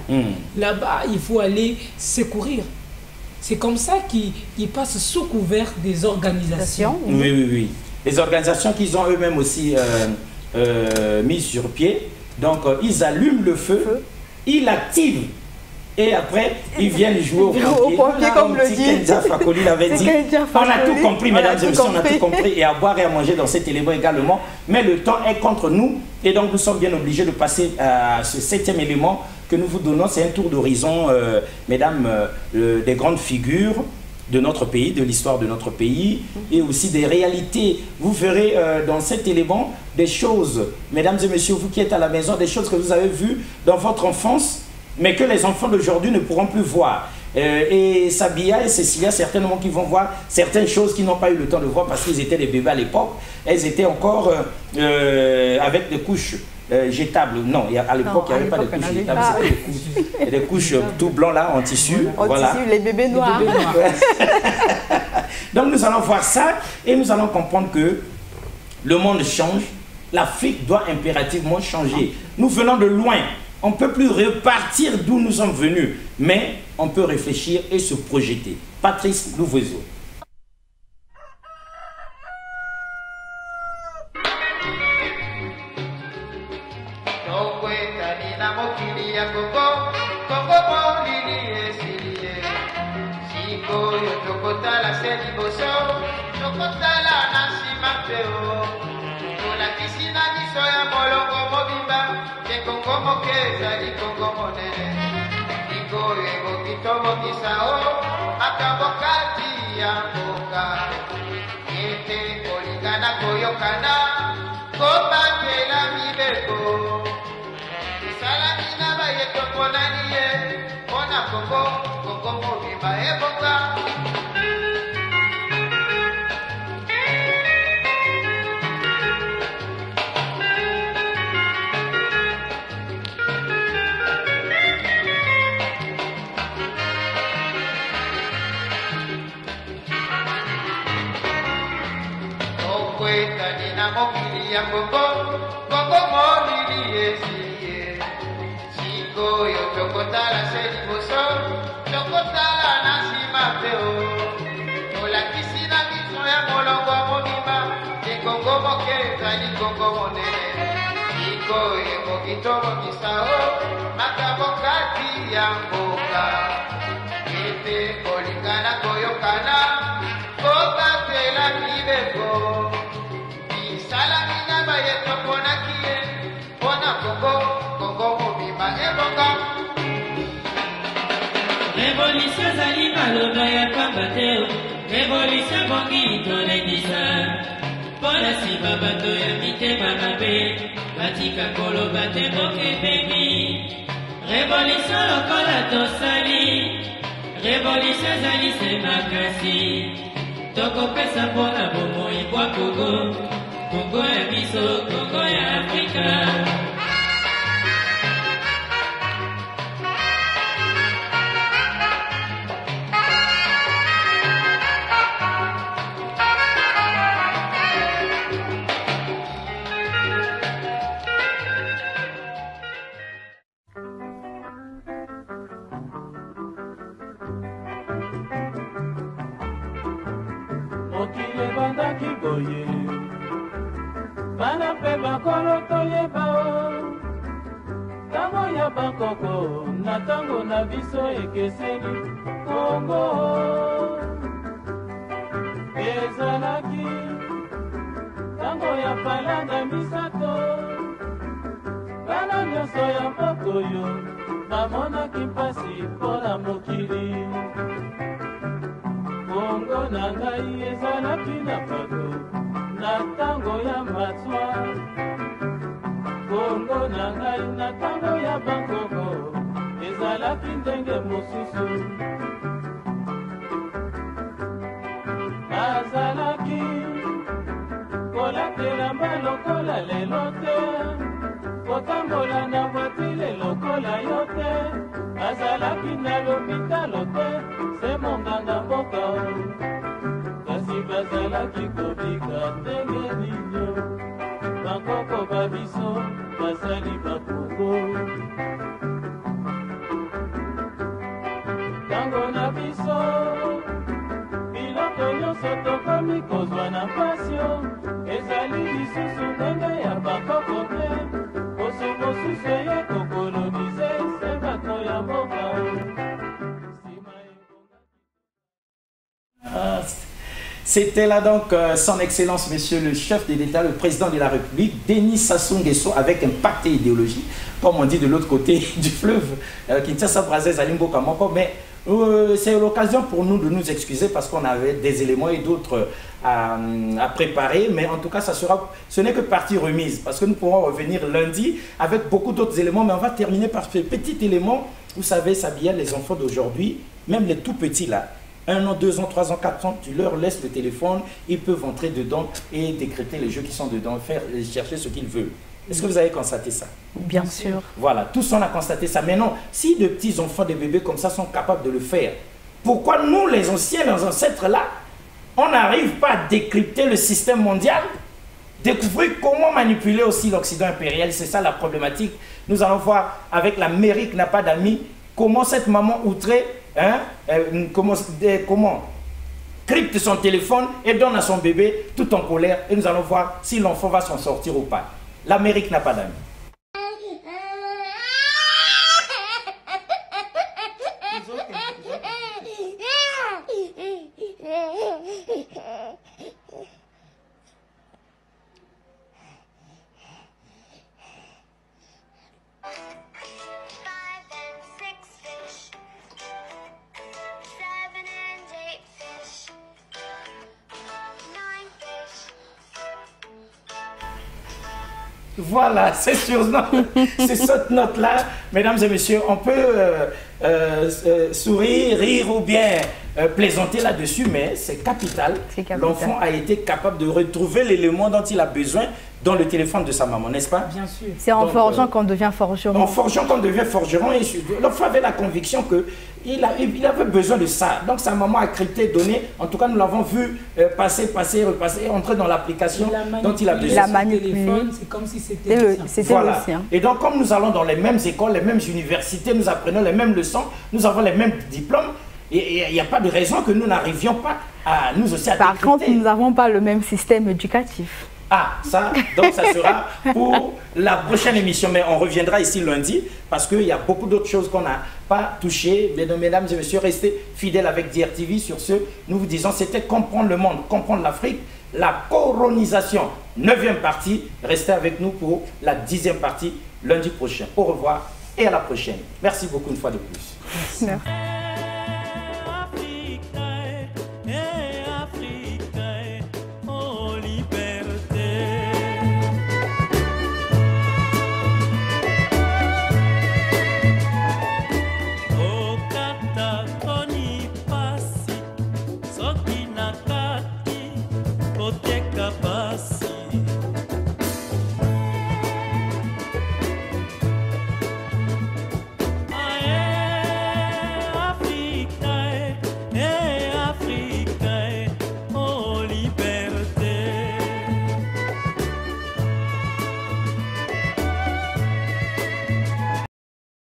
S3: Là-bas, il faut aller secourir. C'est comme ça qu'ils passent sous couvert des organisations.
S1: Oui, oui, oui. Les organisations qu'ils ont eux-mêmes aussi mis sur pied. Donc, ils allument le feu, ils l'activent. Et après, ils viennent jouer au pompier,
S2: comme le dit.
S1: Kenja Fakoli l'avait dit. On a tout compris, mesdames et messieurs, on a tout compris. Et à boire et à manger dans cet élément également. Mais le temps est contre nous. Et donc, nous sommes bien obligés de passer à ce 7e élément que nous vous donnons. C'est un tour d'horizon, mesdames, des grandes figures de notre pays, de l'histoire de notre pays, et aussi des réalités. Vous verrez dans cet élément des choses, mesdames et messieurs, vous qui êtes à la maison, des choses que vous avez vues dans votre enfance, mais que les enfants d'aujourd'hui ne pourront plus voir. Et Sabia et Cécilia, certainement, qui vont voir certaines choses qu'ils n'ont pas eu le temps de voir parce qu'ils étaient des bébés à l'époque. Elles étaient encore avec des couches jetables. Non, à l'époque, il n'y avait pas de couches jetables, c'était des couches tout blanc là, en tissu. Voilà.
S2: Tissu, les bébés noirs.
S1: Les bébés noirs. Donc nous allons voir ça et nous allons comprendre que le monde change. L'Afrique doit impérativement changer. Nous venons de loin. On ne peut plus repartir d'où nous sommes venus, mais on peut réfléchir et se projeter. Patrice Louvoiseau.
S12: Révolution zali maloba ya pamba te, révolution bongi tolendisa. Pona siba bato ya mitema mabe, batika koloba te mokebemi. Révolution lokola tosali, révolution zali se makasi. Tokopesa pona bomoi bwa kogo, Congo ya biso, Congo ya Afrika.
S10: mokili ebandaki boye bana mpe bakolo toyeba o ntango ya bakoko na ntango na biso ekeseni kongo ezalaki ntango ya palanda misato bana nyonso ya mboka oyo bamonaki mpasi mpo na mokili kongo na ngai ezalaki na bato na ntango ya matwa kongo na ngai na ntango ya bakoko ezalaki ndenge mosusu azalaki kolakelamba lokola lelo te kotambola na voitile lokola yo te azalaki na lopitalo te se monganga mboka kasi bazalaki kobika ndenge nino bakoko babiso basali bakongo ntango na biso biloko nyonso tokomi kozwa na pasio ezali lisusu ndenge ya bakoko te koso mosusu eye kokolonize se bato ya mboka
S1: C'était là donc son excellence, monsieur le chef de l'État, le président de la République, Denis Sassou Nguesso, avec un pacte idéologie, comme on dit de l'autre côté du fleuve, Kinshasa, Brazzaville, Zalimbo, Kamoko. Mais c'est l'occasion pour nous de nous excuser parce qu'on avait des éléments et d'autres à préparer. Mais en tout cas, ce n'est que partie remise parce que nous pourrons revenir lundi avec beaucoup d'autres éléments. Mais on va terminer par ce petit élément. Vous savez, Sabia, les enfants d'aujourd'hui, même les tout petits là, 1 an, 2 ans, 3 ans, 4 ans, tu leur laisses le téléphone, ils peuvent entrer dedans et décréter les jeux qui sont dedans, chercher ce qu'ils veulent. Est-ce que vous avez constaté ça?
S2: Bien sûr.
S1: Voilà, tous on a constaté ça. Mais non, si de petits enfants, des bébés comme ça sont capables de le faire, pourquoi nous, les anciens, les ancêtres là, on n'arrive pas à décrypter le système mondial, découvrir comment manipuler aussi l'Occident impérial? C'est ça la problématique. Nous allons voir avec l'Amérique n'a pas d'amis, comment cette maman outrée, comment crypte son téléphone et donne à son bébé tout en colère, et nous allons voir si l'enfant va s'en sortir ou pas. L'Amérique n'a pas d'amis. Voilà, c'est sur cette note-là, mesdames et messieurs, on peut sourire, rire ou bien plaisanter là-dessus, mais c'est capital. L'enfant a été capable de retrouver l'élément dont il a besoin dans le téléphone de sa maman, n'est-ce pas?
S3: Bien sûr.
S2: C'est en forgeant qu'on devient forgeron. En
S1: forgeant qu'on devient forgeron. Et l'enfant avait la conviction qu'il avait besoin de ça. Donc sa maman a crypté, donné. En tout cas, nous l'avons vu passer, repasser, entrer dans l'application dont il a besoin.
S3: La téléphone, c'est comme si c'était le
S1: sien. Et donc, comme nous allons dans les mêmes écoles, les mêmes universités, nous apprenons les mêmes leçons, nous avons les mêmes diplômes, et il n'y a pas de raison que nous n'arrivions pas à nous aussi à décrypter.
S2: Par contre, nous n'avons pas le même système éducatif.
S1: Ah, ça, donc ça sera pour la prochaine émission, mais on reviendra ici lundi parce qu'il y a beaucoup d'autres choses qu'on n'a pas touchées. Mesdames et messieurs, restez fidèles avec DRTV. Sur ce, nous vous disons, c'était comprendre le monde, comprendre l'Afrique, la colonisation, 9e partie. Restez avec nous pour la 10e partie lundi prochain. Au revoir et à la prochaine. Merci beaucoup une fois de plus.
S2: Merci.